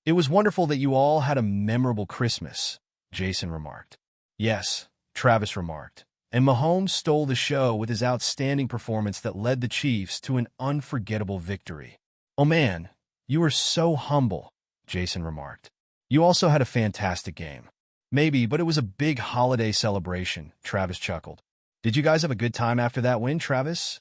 It was wonderful that you all had a memorable Christmas, Jason remarked. Yes, Travis remarked. And Mahomes stole the show with his outstanding performance that led the Chiefs to an unforgettable victory. Oh man, you were so humble, Jason remarked. You also had a fantastic game. Maybe, but it was a big holiday celebration, Travis chuckled. Did you guys have a good time after that win, Travis?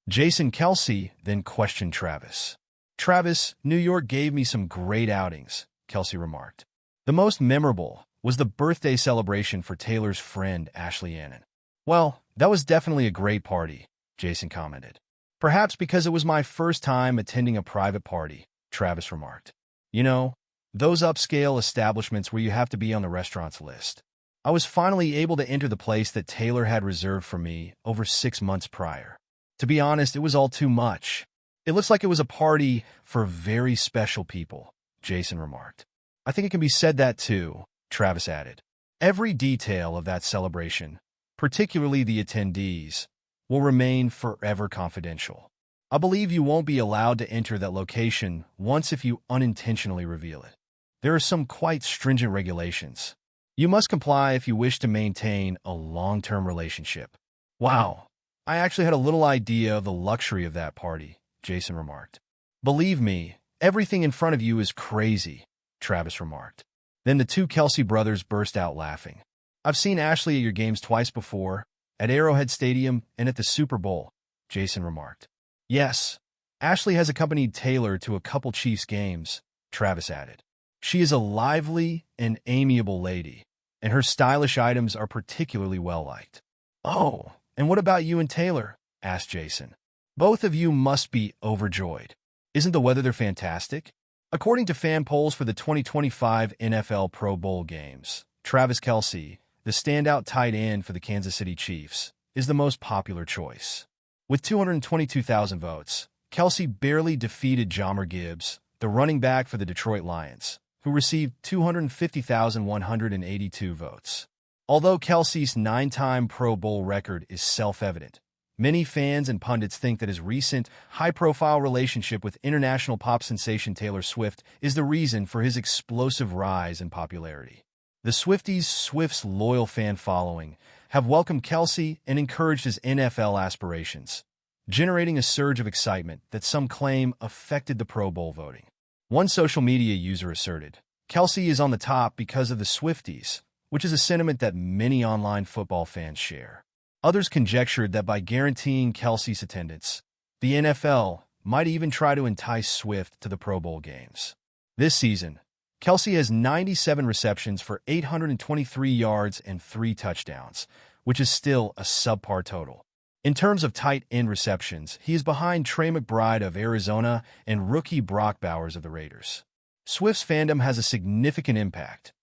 Jason Kelce then questioned Travis. Travis, New York gave me some great outings, Kelce remarked. The most memorable was the birthday celebration for Taylor's friend Ashley Annan. Well, that was definitely a great party, Jason commented. Perhaps because it was my first time attending a private party, Travis remarked. You know, those upscale establishments where you have to be on the restaurant's list. I was finally able to enter the place that Taylor had reserved for me over 6 months prior. To be honest, it was all too much. It looks like it was a party for very special people, Jason remarked. I think it can be said that too, Travis added. Every detail of that celebration, particularly the attendees, will remain forever confidential. I believe you won't be allowed to enter that location once if you unintentionally reveal it. There are some quite stringent regulations. You must comply if you wish to maintain a long-term relationship. Wow, I actually had a little idea of the luxury of that party, Jason remarked. Believe me, everything in front of you is crazy, Travis remarked. Then the two Kelce brothers burst out laughing. I've seen Ashley at your games twice before, at Arrowhead Stadium and at the Super Bowl, Jason remarked. Yes, Ashley has accompanied Taylor to a couple Chiefs games, Travis added. She is a lively and amiable lady, and her stylish items are particularly well-liked. Oh, and what about you and Taylor? Asked Jason. Both of you must be overjoyed. Isn't the weather there fantastic? According to fan polls for the 2025 NFL Pro Bowl games, Travis Kelce, the standout tight end for the Kansas City Chiefs, is the most popular choice. With 222,000 votes, Kelce barely defeated Jahmyr Gibbs, the running back for the Detroit Lions, who received 250,182 votes. Although Kelce's 9-time Pro Bowl record is self-evident, many fans and pundits think that his recent, high-profile relationship with international pop sensation Taylor Swift is the reason for his explosive rise in popularity. The Swift's loyal fan following have welcomed Kelce and encouraged his NFL aspirations, generating a surge of excitement that some claim affected the Pro Bowl voting. One social media user asserted, Kelce is on the top because of the Swifties, which is a sentiment that many online football fans share. Others conjectured that by guaranteeing Kelce's attendance, the NFL might even try to entice Swift to the Pro Bowl games. This season, Kelce has 97 receptions for 823 yards and 3 touchdowns, which is still a subpar total. In terms of tight end receptions, he is behind Trey McBride of Arizona and rookie Brock Bowers of the Raiders. Swift's fandom has a significant impact,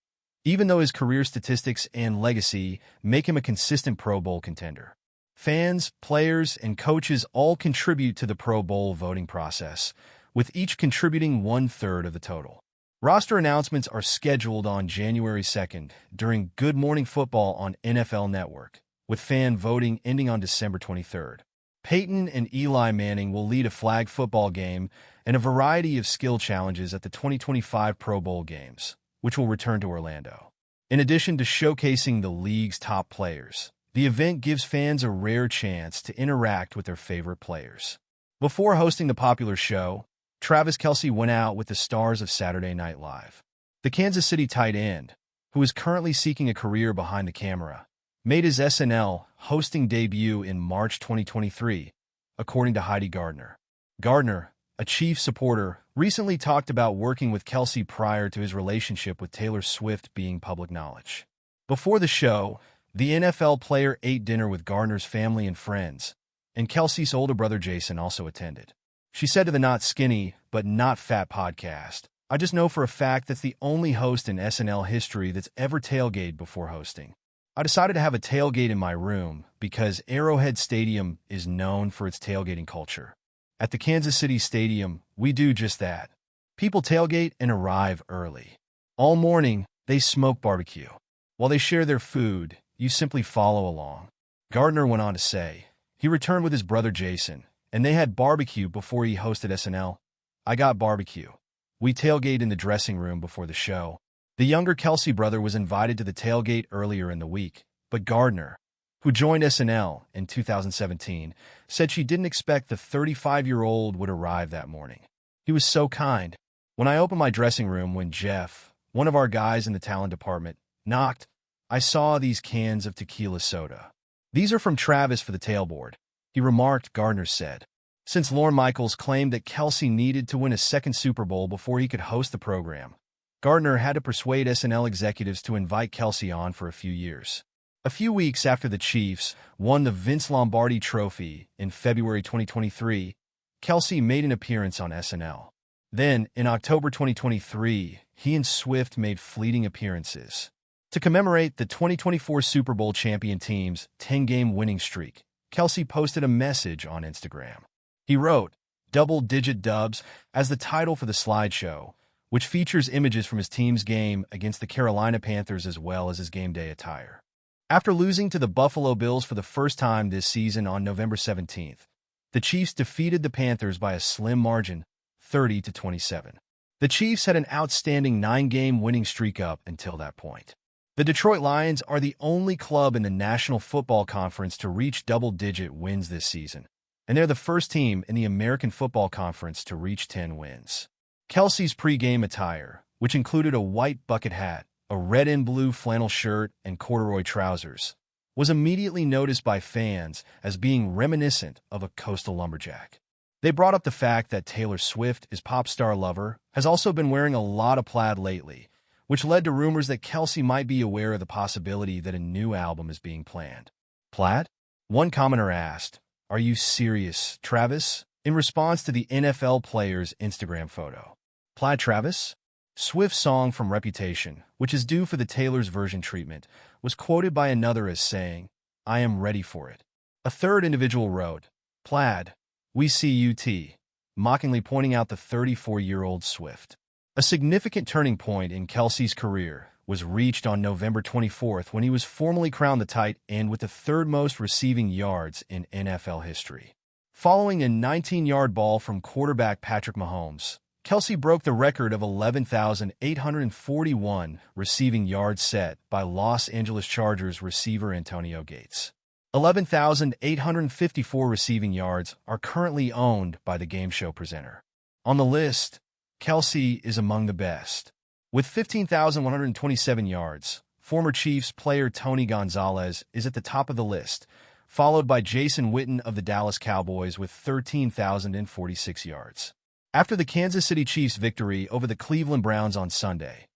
even though his career statistics and legacy make him a consistent Pro Bowl contender. Fans, players, and coaches all contribute to the Pro Bowl voting process, with each contributing 1/3 of the total. Roster announcements are scheduled on January 2nd during Good Morning Football on NFL Network, with fan voting ending on December 23rd. Peyton and Eli Manning will lead a flag football game and a variety of skill challenges at the 2025 Pro Bowl games, which will return to Orlando. In addition to showcasing the league's top players, the event gives fans a rare chance to interact with their favorite players. Before hosting the popular show, Travis Kelce went out with the stars of Saturday Night Live. The Kansas City tight end, who is currently seeking a career behind the camera, made his SNL hosting debut in March 2023, according to Heidi Gardner. Gardner, a Chiefs supporter, recently talked about working with Kelce prior to his relationship with Taylor Swift being public knowledge. Before the show, the NFL player ate dinner with Gardner's family and friends, and Kelce's older brother Jason also attended. She said to the Not Skinny, But Not Fat podcast, I just know for a fact that's the only host in SNL history that's ever tailgated before hosting. I decided to have a tailgate in my room because Arrowhead Stadium is known for its tailgating culture. At the Kansas City Stadium, we do just that. People tailgate and arrive early. All morning, they smoke barbecue. While they share their food, you simply follow along. Gardner went on to say, he returned with his brother Jason, and they had barbecue before he hosted SNL. I got barbecue. We tailgate in the dressing room before the show. The younger Kelce brother was invited to the tailgate earlier in the week, but Gardner, who joined SNL in 2017, said she didn't expect the 35-year-old would arrive that morning. He was so kind. When I opened my dressing room when Jeff, one of our guys in the talent department, knocked, I saw these cans of tequila soda. These are from Travis for the tailboard, he remarked, Gardner said. Since Lorne Michaels claimed that Kelce needed to win a second Super Bowl before he could host the program, Gardner had to persuade SNL executives to invite Kelce on for a few years. A few weeks after the Chiefs won the Vince Lombardi Trophy in February 2023, Kelce made an appearance on SNL. Then, in October 2023, he and Swift made fleeting appearances. To commemorate the 2024 Super Bowl champion team's 10-game winning streak, Kelce posted a message on Instagram. He wrote, "Double-digit dubs," as the title for the slideshow, which features images from his team's game against the Carolina Panthers as well as his game day attire. After losing to the Buffalo Bills for the first time this season on November 17th, the Chiefs defeated the Panthers by a slim margin, 30-27. The Chiefs had an outstanding 9-game winning streak up until that point. The Detroit Lions are the only club in the National Football Conference to reach double-digit wins this season, and they're the first team in the American Football Conference to reach 10 wins. Kelce's pre-game attire, which included a white bucket hat, a red and blue flannel shirt, and corduroy trousers, was immediately noticed by fans as being reminiscent of a coastal lumberjack. They brought up the fact that Taylor Swift, his pop star lover, has also been wearing a lot of plaid lately, which led to rumors that Kelce might be aware of the possibility that a new album is being planned. Plaid? One commenter asked, "Are you serious, Travis?" in response to the NFL player's Instagram photo. Plaid Travis? Swift's song from Reputation, which is due for the Taylor's version treatment, was quoted by another as saying, "I am ready for it." A third individual wrote, "Plaid, we see you T," mockingly pointing out the 34-year-old Swift. A significant turning point in Kelce's career was reached on November 24th when he was formally crowned the tight end with the third most receiving yards in NFL history. Following a 19-yard ball from quarterback Patrick Mahomes, Kelce broke the record of 11,841 receiving yards set by Los Angeles Chargers receiver Antonio Gates. 11,854 receiving yards are currently owned by the game show presenter. On the list, Kelce is among the best. With 15,127 yards, former Chiefs player Tony Gonzalez is at the top of the list, followed by Jason Witten of the Dallas Cowboys with 13,046 yards. After the Kansas City Chiefs' victory over the Cleveland Browns on Sunday,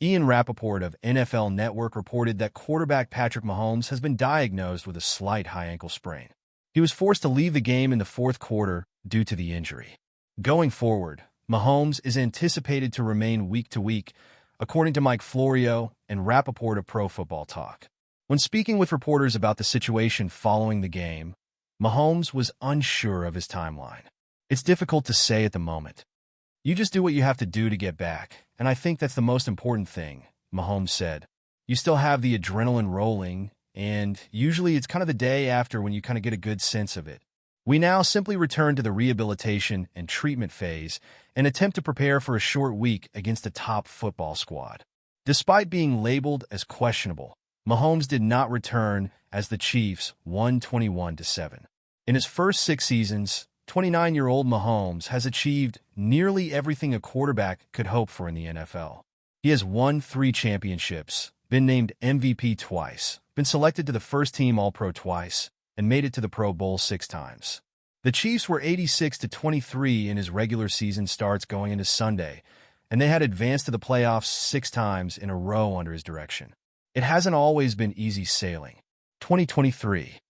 Ian Rappaport of NFL Network reported that quarterback Patrick Mahomes has been diagnosed with a slight high ankle sprain. He was forced to leave the game in the fourth quarter due to the injury. Going forward, Mahomes is anticipated to remain week to week, according to Mike Florio and Rappaport of Pro Football Talk. When speaking with reporters about the situation following the game, Mahomes was unsure of his timeline. "It's difficult to say at the moment. You just do what you have to do to get back, and I think that's the most important thing," Mahomes said. "You still have the adrenaline rolling, and usually it's kind of the day after when you kind of get a good sense of it. We now simply return to the rehabilitation and treatment phase and attempt to prepare for a short week against a top football squad." Despite being labeled as questionable, Mahomes did not return as the Chiefs won 21-7. In his first 6 seasons, 29-year-old Mahomes has achieved nearly everything a quarterback could hope for in the NFL. He has won 3 championships, been named MVP twice, been selected to the first-team All-Pro twice, and made it to the Pro Bowl 6 times. The Chiefs were 86-23 in his regular season starts going into Sunday, and they had advanced to the playoffs 6 times in a row under his direction. It hasn't always been easy sailing. 2023.